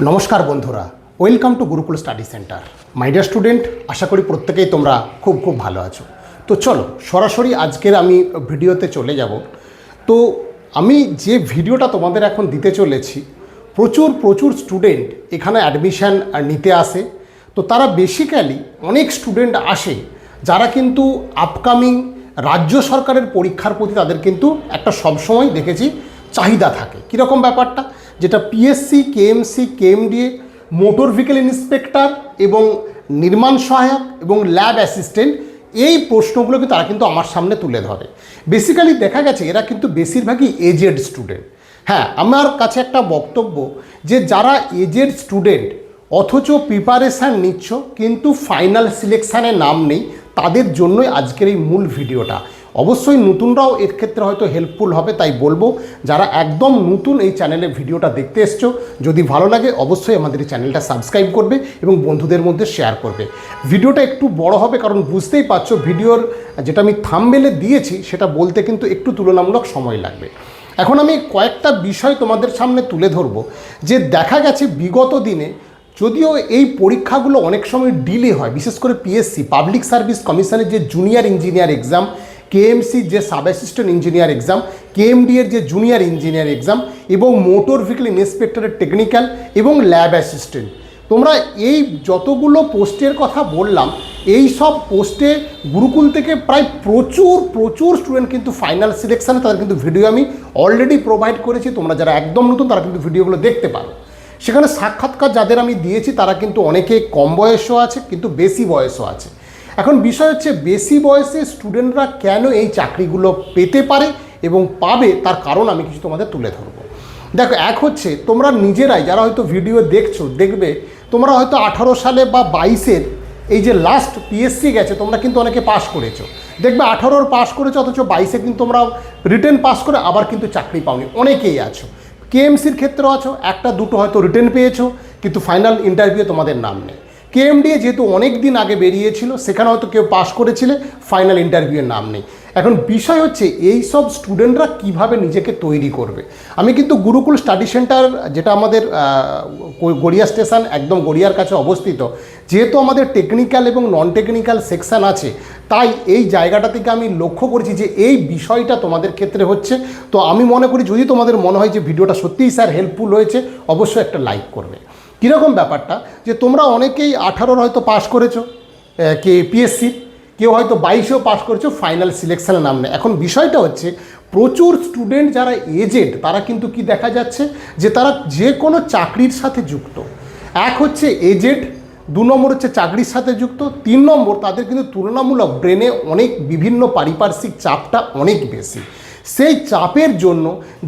নমস্কার বন্ধুরা, welcome to Gurukul study centre. My dear student, আশা করি প্রত্যেকেই তোমরা খুব ভালো আছো। তো চলো সরাসরি আজকের আমি ভিডিওতে চলে যাব। তো আমি যে ভিডিওটা তোমাদের এখন দিতে চলেছি, প্রচুর স্টুডেন্ট এখানে অ্যাডমিশান নিতে আসে। তো তারা বেসিক্যালি অনেক স্টুডেন্ট আসে যারা কিন্তু আপকামিং রাজ্য সরকারের পরীক্ষার প্রতি তাদের কিন্তু একটা সবসময় দেখেছি চাহিদা থাকে। কীরকম ব্যাপারটা, যেটা PSC, KMC, KMDA, motor vehicle inspector এবং নির্মাণ সহায়ক এবং ল্যাব অ্যাসিস্ট্যান্ট, এই প্রশ্নগুলোকে তারা কিন্তু আমার সামনে তুলে ধরে। বেসিক্যালি দেখা গেছে এরা কিন্তু বেশিরভাগই এজেড স্টুডেন্ট। হ্যাঁ, আমার কাছে একটা বক্তব্য যে যারা এজেড স্টুডেন্ট অথচ প্রিপারেশান নিচ্ছ কিন্তু ফাইনাল সিলেকশানে নাম নেই, তাদের জন্যই আজকের এই মূল ভিডিওটা। অবশ্যই নতুনরাও এর ক্ষেত্রে হয়তো হেল্পফুল হবে, তাই বলবো যারা একদম নতুন এই চ্যানেলে ভিডিওটা দেখতে এসছো, যদি ভালো লাগে অবশ্যই আমাদের এই চ্যানেলটা সাবস্ক্রাইব করবে এবং বন্ধুদের মধ্যে শেয়ার করবে। ভিডিওটা একটু বড় হবে কারণ বুঝতেই পারছো ভিডিওর যেটা আমি থাম্বনেলে দিয়েছি সেটা বলতে কিন্তু একটু তুলনামূলক সময় লাগবে। এখন আমি কয়েকটা বিষয় তোমাদের সামনে তুলে ধরবো যে দেখা গেছে বিগত দিনে যদিও এই পরীক্ষাগুলো অনেক সময় ডিলে হয়, বিশেষ করে পিএসসি পাবলিক সার্ভিস কমিশনের যে জুনিয়র ইঞ্জিনিয়ার এক্সাম, কেএমসির যে সাব অ্যাসিস্ট্যান্ট ইঞ্জিনিয়ার এক্সাম, কেএমডিএর যে জুনিয়র ইঞ্জিনিয়ার এক্সাম এবং মোটর ভেহিকেল ইন্সপেক্টরের টেকনিক্যাল এবং ল্যাব অ্যাসিস্ট্যান্ট, তোমরা এই যতগুলো পোস্টের কথা বললাম এই সব পোস্টে গুরুকুল থেকে প্রায় প্রচুর স্টুডেন্ট কিন্তু ফাইনাল সিলেকশানে তাদের কিন্তু ভিডিও আমি অলরেডি প্রোভাইড করেছি। তোমরা যারা একদম নতুন তারা কিন্তু ভিডিওগুলো দেখতে পারো। সেখানে সাক্ষাৎকার যাদের আমি দিয়েছি তারা কিন্তু অনেকে কম বয়সও আছে কিন্তু বেশি বয়সও আছে। এখন বিষয় হচ্ছে বেশি বয়সে স্টুডেন্টরা কেন এই চাকরিগুলো পেতে পারে এবং পাবে, তার কারণ আমি কিছু তোমাদের তুলে ধরবো। দেখো, এক হচ্ছে তোমরা নিজেরাই যারা হয়তো ভিডিও দেখছো, দেখবে তোমরা হয়তো 18 সালে বা 22-এর এই যে লাস্ট পিএসসি গেছে তোমরা কিন্তু অনেকে পাস করেছো, দেখবে 18-র পাস করেছো অথচ 22-এ কিন্তু তোমরা রিটেন পাস করে আবার কিন্তু চাকরি পাওনি, অনেকেই আছো। কেএমসির ক্ষেত্রেও আছো, একটা দুটো হয়তো রিটেন পেয়েছো কিন্তু ফাইনাল ইন্টারভিউ তোমাদের নাম নেই। কেএমডিএ যেহেতু অনেক দিন আগে বেরিয়েছিল সেখানে হয়তো কেউ পাস করেছিলে, ফাইনাল ইন্টারভিউয়ের নাম নেই। এখন বিষয় হচ্ছে এই সব স্টুডেন্টরা কিভাবে নিজেকে তৈরি করবে। আমি কিন্তু গুরুকুল স্টাডি সেন্টার, যেটা আমাদের গড়িয়া স্টেশন একদম গড়িয়ার কাছে অবস্থিত, যেহেতু আমাদের টেকনিক্যাল এবং নন টেকনিক্যাল সেকশান আছে, তাই এই জায়গাটা থেকে আমি লক্ষ্য করেছি যে এই বিষয়টা তোমাদের ক্ষেত্রে হচ্ছে। তো আমি মনে করি যদি তোমাদের মনে হয় যে ভিডিওটা সত্যিই স্যার হেল্পফুল হয়েছে, অবশ্যই একটা লাইক করবে। কীরকম ব্যাপারটা, যে তোমরা অনেকেই 18-র হয়তো পাস করেছো কে পিএসসির, কেউ হয়তো 22-এও পাস করেছো, ফাইনাল সিলেকশানের নাম নেই। এখন বিষয়টা হচ্ছে প্রচুর স্টুডেন্ট যারা এজেড তারা কিন্তু কি দেখা যাচ্ছে যে তারা যে কোনো চাকরির সাথে যুক্ত। এক হচ্ছে এজেড, 2 নম্বর হচ্ছে চাকরির সাথে যুক্ত, 3 নম্বর তাদের কিন্তু তুলনামূলক ব্রেনে অনেক বিভিন্ন পারিপার্শ্বিক চাপটা অনেক বেশি। সেই চাপের জন্য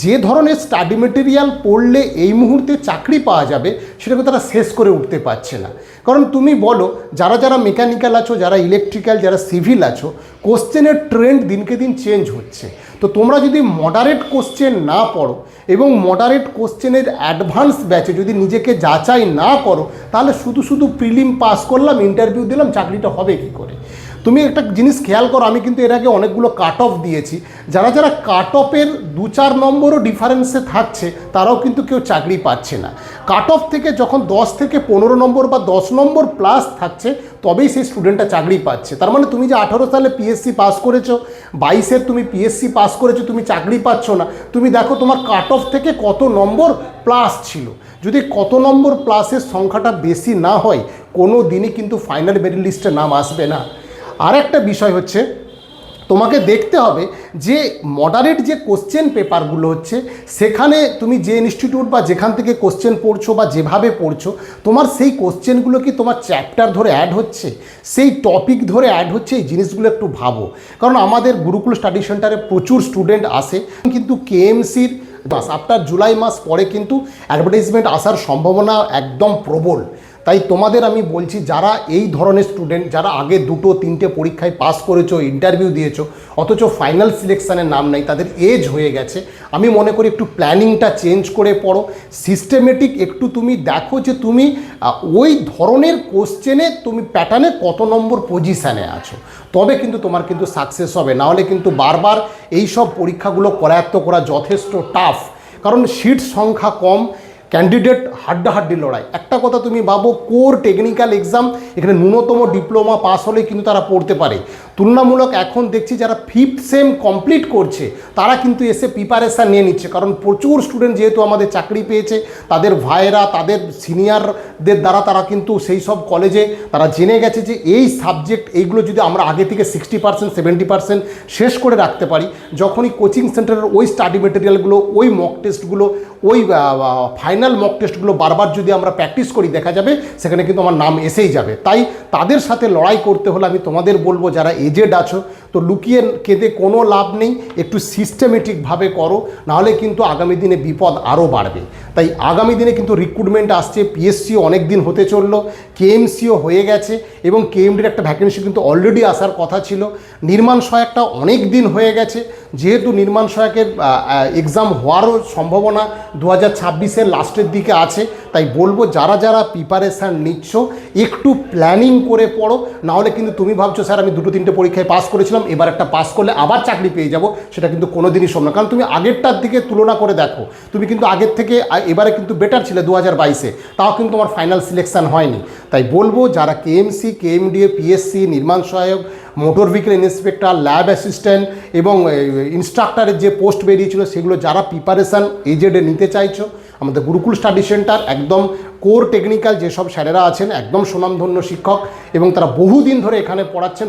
যে ধরনের স্টাডি মেটেরিয়াল পড়লে এই মুহূর্তে চাকরি পাওয়া যাবে সেটাকে তারা শেষ করে উঠতে পারছে না। কারণ তুমি বলো যারা মেকানিক্যাল আছো, যারা ইলেকট্রিক্যাল, যারা সিভিল আছো, কোশ্চেনের ট্রেন্ড দিনকে দিন চেঞ্জ হচ্ছে। তো তোমরা যদি মডারেট কোশ্চেন না পড়ো এবং মডারেট কোশ্চেনের অ্যাডভান্স ব্যাচে যদি নিজেকে যাচাই না করো, তাহলে শুধু প্রিলিম পাস করলাম, ইন্টারভিউ দিলাম, চাকরিটা হবে কী করে? তুমি একটা জিনিস খেয়াল করো, আমি কিন্তু এর আগে অনেকগুলো কাট অফ দিয়েছি, যারা কাট অফের 2-4 নম্বরও ডিফারেন্সে থাকছে তারাও কিন্তু কেউ চাকরি পাচ্ছে না। কাট অফ থেকে যখন 10 থেকে 15 নম্বর বা 10 নম্বর প্লাস থাকছে তবেই সেই স্টুডেন্টটা চাকরি পাচ্ছে। তার মানে তুমি যে 18 সালে পিএসসি পাস করেছো, 22-এর তুমি পিএসসি পাস করেছো, তুমি চাকরি পাচ্ছ না। তুমি দেখো তোমার কাট অফ থেকে কত নম্বর প্লাস ছিল। যদি কত নম্বর প্লাসের সংখ্যাটা বেশি না হয় কোনো দিনই কিন্তু ফাইনাল মেরিট লিস্টে নাম আসবে না। আর একটা বিষয় হচ্ছে তোমাকে দেখতে হবে যে মডারেট যে কোশ্চেন পেপারগুলো হচ্ছে সেখানে তুমি যে ইনস্টিটিউট বা যেখান থেকে কোশ্চেন পড়ছো বা যেভাবে পড়ছো, তোমার সেই কোশ্চেনগুলো কি তোমার চ্যাপ্টার ধরে অ্যাড হচ্ছে, সেই টপিক ধরে অ্যাড হচ্ছে, এই জিনিসগুলো একটু ভাবো। কারণ আমাদের গুরুকুল স্টাডি সেন্টারে প্রচুর স্টুডেন্ট আসে, কিন্তু কেএমসির আফটার জুলাই মাস পরে কিন্তু অ্যাডভার্টাইজমেন্ট আসার সম্ভাবনা একদম প্রবল। তাই তোমাদের আমি বলছি যারা এই ধরনের স্টুডেন্ট, যারা আগে 2-3টে পরীক্ষায় পাস করেছো, ইন্টারভিউ দিয়েছো অথচ ফাইনাল সিলেকশানের নাম নেই, তাদের এজ হয়ে গেছে, আমি মনে করি একটু প্ল্যানিংটা চেঞ্জ করে পড়ো, সিস্টেমেটিক একটু তুমি দেখো যে তুমি ওই ধরনের কোশ্চেনে তুমি প্যাটার্নে কত নম্বর পজিশানে আছো, তবে কিন্তু তোমার কিন্তু সাকসেস হবে। নাহলে কিন্তু বারবার এই সব পরীক্ষাগুলো করায়ত্ত করা যথেষ্ট টাফ, কারণ সিট সংখ্যা কম, ক্যান্ডিডেট হাড্ডাহাড্ডি লড়াই। একটা কথা তুমি ভাবো, কোর টেকনিক্যাল এক্সাম, এখানে ন্যূনতম ডিপ্লোমা পাস হলেই কিন্তু তারা পড়তে পারে। তুলনামূলক এখন দেখছি যারা 5th সেম কমপ্লিট করছে তারা কিন্তু এসে প্রিপারেশান নিয়ে নিচ্ছে, কারণ প্রচুর স্টুডেন্ট যেহেতু আমাদের চাকরি পেয়েছে, তাদের ভাইয়েরা তাদের সিনিয়রদের দ্বারা তারা কিন্তু সেই সব কলেজে তারা জেনে গেছে যে এই সাবজেক্ট এইগুলো যদি আমরা আগে থেকে 60% 70% শেষ করে রাখতে পারি, যখনই কোচিং সেন্টারের ওই স্টাডি মেটেরিয়ালগুলো, ওই মক টেস্টগুলো, ওই ফাইনাল মক টেস্টগুলো বারবার যদি আমরা প্র্যাকটিস করি, দেখা যাবে সেখানে কিন্তু আমার নাম এসেই যাবে। তাই তাদের সাথে লড়াই করতে হলে আমি তোমাদের বলবো, যারা এজেড আছো তো লুকিয়ে কেঁদে কোনো লাভ নেই, একটু সিস্টেমেটিকভাবে করো, নাহলে কিন্তু আগামী দিনে বিপদ আরও বাড়বে। তাই আগামী দিনে কিন্তু রিক্রুটমেন্ট আসছে, পিএসসিও অনেক দিন হতে চললো, কেএমসিও হয়ে গেছে এবং কেএমডির একটা ভ্যাকেন্সি কিন্তু অলরেডি আসার কথা ছিল। নির্মাণ সহায়কটা অনেক দিন হয়ে গেছে, যেহেতু নির্মাণ সহায়কের এক্সাম হওয়ারও সম্ভাবনা 2026-এর লাস্টের দিকে আছে। তাই বলবো, যারা যারা প্রিপারেশান নিচ্ছ একটু প্ল্যানিং করে পড়ো, নাহলে কিন্তু তুমি ভাবছো স্যার আমি 2-3টে পরীক্ষায় পাস করেছিলাম, এবার একটা পাস করলে আবার চাকরি পেয়ে যাব, সেটা কিন্তু কোনো দিনই সম্ভব না। কারণ তুমি আগেরটার দিকে তুলনা করে দেখো, তুমি কিন্তু আগের থেকে এবারে কিন্তু বেটার ছিলে 2022-এ, তাও কিন্তু তোমার ফাইনাল সিলেকশান হয়নি। তাই বলবো, যারা কেএমসি, কেএমডিএ, পিএসসি, নির্মাণ সহায়ক, motor vehicle inspector, lab assistant এবং ইনস্ট্রাক্টরের যে পোস্ট বেরিয়েছিল, সেগুলো যারা প্রিপারেশান এজেডে নিতে চাইছো, আমাদের গুরুকুল স্টাডি সেন্টার একদম কোর টেকনিক্যাল যেসব স্যারেরা আছেন, একদম সুনামধন্য শিক্ষক এবং তারা বহুদিন ধরে এখানে পড়াচ্ছেন,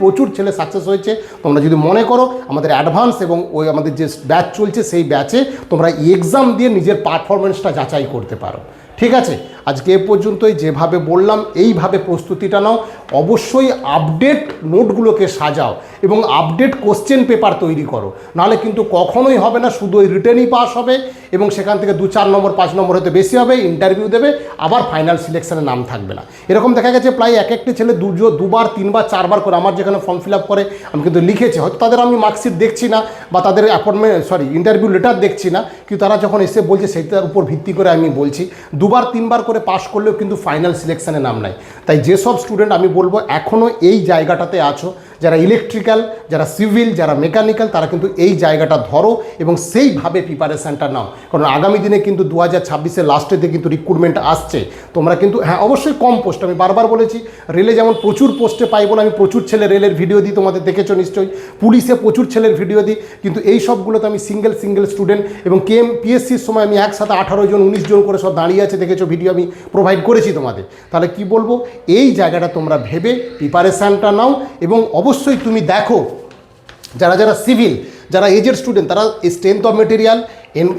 প্রচুর ছেলে সাকসেস হয়েছে। তোমরা যদি মনে করো আমাদের অ্যাডভান্স এবং ওই আমাদের যে ব্যাচ চলছে, সেই ব্যাচে তোমরা এক্সাম দিয়ে নিজের পারফরমেন্সটা যাচাই করতে পারো। ঠিক আছে, আজকে এ পর্যন্তই। যেভাবে বললাম এইভাবে প্রস্তুতিটা নাও, অবশ্যই আপডেট নোটগুলোকে সাজাও এবং আপডেট কোশ্চেন পেপার তৈরি করো, নাহলে কিন্তু কখনোই হবে না। শুধু ওই রিটেনই পাস হবে এবং সেখান থেকে 2-4 নম্বর 5 নম্বর হতে বেশি হবে, ইন্টারভিউ দেবে, আবার ফাইনাল সিলেকশানে নাম থাকবে না। এরকম দেখা গেছে প্রায় এক একটি ছেলে 2বার 3বার 4বার করে আমার যেখানে ফর্ম ফিল আপ করে আমি কিন্তু লিখেছি, হয়তো তাদের আমি মার্কশিট দেখছি না বা তাদের ইন্টারভিউ লেটার দেখছি না, কিন্তু তারা যখন এসে বলছে সেটার উপর ভিত্তি করে আমি বলছি। 2বার 3বার করে পাস করলেও কিন্তু ফাইনাল সিলেকশানে নাম নেয়। তাই যেসব স্টুডেন্ট আমি বলবো এখনও এই জায়গাটাতে আছো, যারা ইলেকট্রিক্যাল, যারা সিভিল, যারা মেকানিক্যাল, তারা কিন্তু এই জায়গাটা ধরো এবং সেইভাবে প্রিপারেশানটা নাও, কারণ আগামী দিনে কিন্তু 2026-এর লাস্টেতে কিন্তু রিক্রুটমেন্ট আসছে। তোমরা কিন্তু হ্যাঁ অবশ্যই কম পোস্ট, আমি বারবার বলেছি, রেলে যেমন প্রচুর পোস্টে পাই বলে আমি প্রচুর ছেলে রেলের ভিডিও দিই, তোমাদের দেখেছো নিশ্চয়ই, পুলিশে প্রচুর ছেলের ভিডিও দিই, কিন্তু এই সবগুলোতে আমি সিঙ্গেল স্টুডেন্ট এবং পিএসসির সময় আমি একসাথে 18 জন 19 জন করে সব দাঁড়িয়ে আছে, দেখেছো ভিডিও আমি প্রোভাইড করেছি তোমাদের। তাহলে কি বলবো, এই জায়গাটা তোমরা ভেবে প্রিপারেশানটা নাও এবং অবশ্যই তুমি দেখো যারা যারা সিভিল, যারা এজেড স্টুডেন্ট, তারা স্ট্রেংথ অফ মেটেরিয়াল,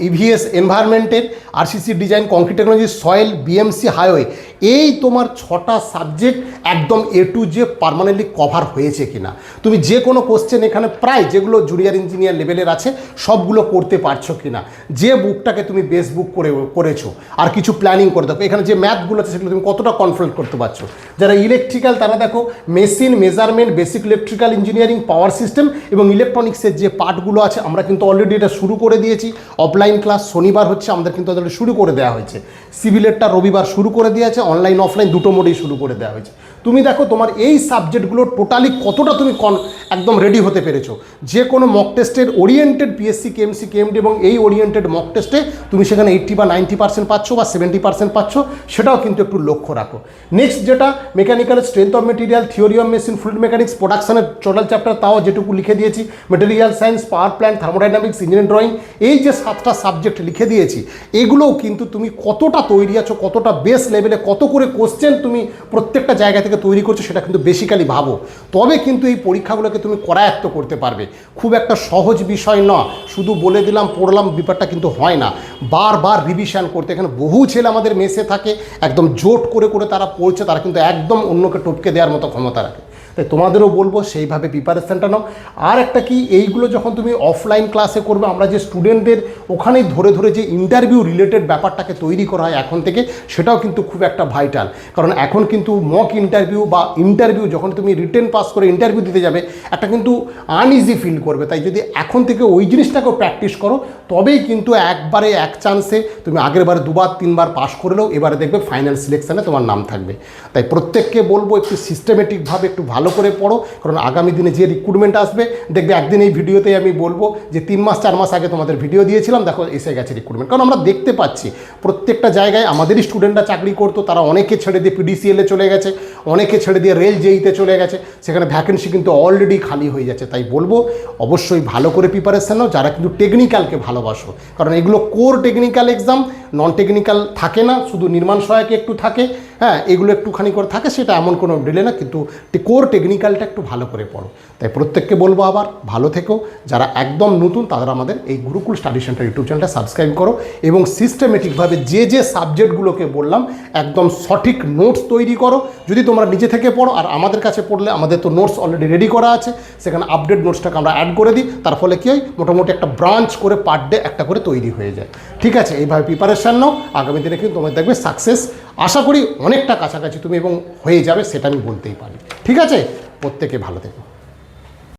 ইভিএস এনভায়রনমেন্টের, RCC design, concrete technology, soil, BMC, highway, এই তোমার 6টা সাবজেক্ট একদম A to Z permanently cover হয়েছে কিনা। তুমি যে কোনো কোশ্চেন এখানে প্রায় যেগুলো জুনিয়র ইঞ্জিনিয়ার লেভেলের আছে সবগুলো করতে পারছো কিনা, যে বুকটাকে তুমি বেস বুক করেছো, আর কিছু প্ল্যানিং করে দেখো এখানে যে ম্যাথগুলো আছে সেগুলো তুমি কতটা কনফ্লিক্ট করতে পারছো। যারা ইলেকট্রিক্যাল, তারা দেখো machine, measurement, basic electrical engineering, power system এবং ইলেকট্রনিক্সের যে পার্টগুলো আছে, আমরা কিন্তু অলরেডি এটা শুরু করে দিয়েছি। অফলাইন ক্লাস শনিবার হচ্ছে, আমাদের কিন্তু অলরেডি শুরু করে দেওয়া হয়েছে। সিভিলেরটা রবিবার শুরু করে দিয়েছে, অনলাইন অফলাইন দুটো মোডেই শুরু করে দেওয়া হয়েছে। তুমি দেখো তোমার এই সাবজেক্টগুলো টোটালি কতটা তুমি একদম রেডি হতে পেরেছো। যে কোনো মক টেস্টের ওরিয়েন্টেড, পিএসসি, কেএমসি, কেএমডি এবং এই ওরিয়েন্টেড মক টেস্টে তুমি সেখানে 80 বা 90% পাচ্ছ বা 70% পাচ্ছ, সেটাও কিন্তু একটু লক্ষ্য রাখো। নেক্সট যেটা mechanical, strength of material, theory of machine, fluid mechanics, প্রোডাকশনের টোটাল চ্যাপ্টার তাও যেটুকু লিখে দিয়েছি, material science, power plant, thermodynamics, engineering drawing, এই যে 7টা সাবজেক্ট লিখে দিয়েছি, এগুলোও কিন্তু তুমি কতটা তৈরি আছো, কতটা বেস লেভেলে, কত করে কোশ্চেন তুমি প্রত্যেকটা জায়গা থেকে তৈরি করছো, সেটা কিন্তু বেসিক্যালি ভাবো। তবে কিন্তু এই পরীক্ষাগুলোকে তুমি করায়ত্ত করতে পারবে। খুব একটা সহজ বিষয় না, শুধু বলে দিলাম পড়লাম ব্যাপারটা কিন্তু হয় না, বারবার রিভিশন করতে। এখানে বহু ছেলে আমাদের মেসে থাকে, একদম জোট করে করে তারা পড়ছে, তারা কিন্তু একদম অন্যকে টপকে দেওয়ার মতো ক্ষমতা রাখে। তাই তোমাদেরও বলবো সেইভাবে প্রিপারেশানটা নাও। আর একটা কি, এইগুলো যখন তুমি অফলাইন ক্লাসে করবে, আমরা যে স্টুডেন্টদের ওখানেই ধরে ধরে যে ইন্টারভিউ রিলেটেড ব্যাপারটাকে তৈরি করা হয় এখন থেকে, সেটাও কিন্তু খুব একটা ভাইটাল। কারণ এখন কিন্তু মক ইন্টারভিউ বা ইন্টারভিউ যখন তুমি রিটেন পাস করে ইন্টারভিউ দিতে যাবে, একটা কিন্তু আনইজি ফিল করবে। তাই যদি এখন থেকে ওই জিনিসটাকেও প্র্যাকটিস করো, তবেই কিন্তু একবারে এক চান্সে তুমি আগের বারে 2বার 3বার পাস করলেও এবারে দেখবে ফাইনাল সিলেকশানে তোমার নাম থাকবে। তাই প্রত্যেককে বলবো একটু সিস্টেমেটিকভাবে একটু ভালো করে পড়ো, কারণ আগামী দিনে যে রিক্রুটমেন্ট আসবে, দেখবে একদিন এই ভিডিওতেই আমি বলবো যে 3 মাস 4 মাস আগে তোমাদের ভিডিও দিয়েছিলাম, বলছিলাম দেখো এসে গেছে রিক্রুটমেন্ট। কারণ আমরা দেখতে পাচ্ছি প্রত্যেকটা জায়গায় আমাদেরই স্টুডেন্টরা চাকরি করতো, তারা অনেকে ছেড়ে দিয়ে পিডিসিএলে চলে গেছে, অনেকে ছেড়ে দিয়ে রেল জেইতে চলে গেছে, সেখানে ভ্যাকেন্সি কিন্তু অলরেডি খালি হয়ে যাচ্ছে। তাই বলবো অবশ্যই ভালো করে প্রিপারেশন নাও যারা কিন্তু টেকনিক্যালকে ভালোবাসো, কারণ এগুলো core technical exam, non technical থাকে না, শুধু নির্মাণ সহায়ক একটু থাকে, হ্যাঁ এগুলো একটুখানি করে থাকে, সেটা এমন কোনো ডিলে না, কিন্তু কোর টেকনিক্যালটা একটু ভালো করে পড়ো। তাই প্রত্যেককে বলবো আবার ভালো থেকো, যারা একদম নতুন তারা আমাদের এই গুরুকুল স্টাডি সেন্টার ইউটিউব চ্যানেলটা সাবস্ক্রাইব করো এবং সিস্টেমেটিকভাবে যে সাবজেক্টগুলোকে বললাম একদম সঠিক নোটস তৈরি করো। যদি তোমরা নিজে থেকে পড়ো আর আমাদের কাছে পড়লে আমাদের তো নোটস অলরেডি রেডি করা আছে, সেখানে আপডেট নোটসটাকে আমরা অ্যাড করে দিই, তার ফলে কী হয় মোটামুটি একটা ব্রাঞ্চ করে পার ডে একটা করে তৈরি হয়ে যায়। ঠিক আছে, এইভাবে প্রিপারেশান নাও, আগামী দিনে কিন্তু তোমার দেখবে সাকসেস আশা করি অনেকটা কাছাকাছি তুমি এবং হয়ে যাবে, সেটা আমি বলতেই পারি। ঠিক আছে, প্রত্যেকে ভালো থেকো।